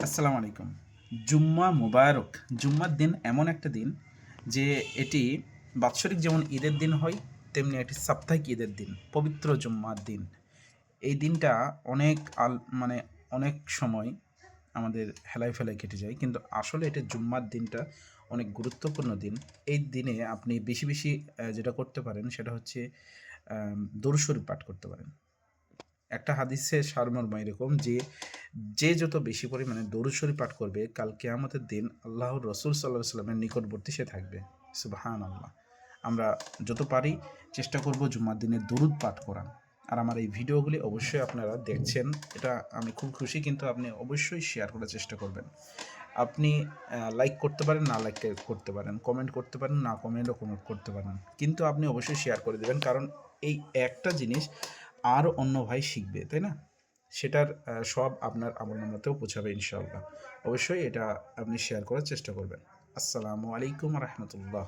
আসসালামু আলাইকুম। জুম্মা মুবারক। জুম্মার দিন এমন একটা দিন যে এটি বাৎসরিক যেমন ঈদের দিন হয়, তেমনি একটি সাপ্তাহিক ঈদের দিন, পবিত্র জুম্মার দিন। এই দিনটা অনেক মানে অনেক সময় আমাদের হেলায় ফেলায় কেটে যায়, কিন্তু আসলে এটা জুম্মার দিনটা অনেক গুরুত্বপূর্ণ দিন। এই দিনে আপনি বেশি বেশি যেটা করতে পারেন সেটা হচ্ছে দরুদ শরীফ পাঠ করতে পারেন। একটা হাদিসের সারমর্ম এরকম যে, যে যত বেশি পরিমাণে দরুদ শরীফ পাঠ করবে কাল কিয়ামতের দিন আল্লাহর রসুল সাল্লাল্লাহু আলাইহি সাল্লামের নিকটবর্তী সে থাকবে। সুবহানাল্লাহ। আমরা যত পারি চেষ্টা করব জুম্মার দিনে দরুদ পাঠ করা। আর আমার এই ভিডিওগুলি অবশ্যই আপনারা দেখছেন, এটা আমি খুব খুশি, কিন্তু আপনি অবশ্যই শেয়ার করার চেষ্টা করবেন। আপনি লাইক করতে পারেন, না লাইক করতে পারেন, কমেন্ট করতে পারেন, না কমেন্টও করতে পারেন, কিন্তু আপনি অবশ্যই শেয়ার করে দেবেন, কারণ এই একটা জিনিস আর অন্য ভাই শিখবে, তাই না? সেটার সব আপনার আমলনামাতেও পৌঁছাবে ইনশাআল্লাহ। অবশ্যই এটা আপনি শেয়ার করার চেষ্টা করবেন। আসসালামু আলাইকুম রহমতুল্লাহ।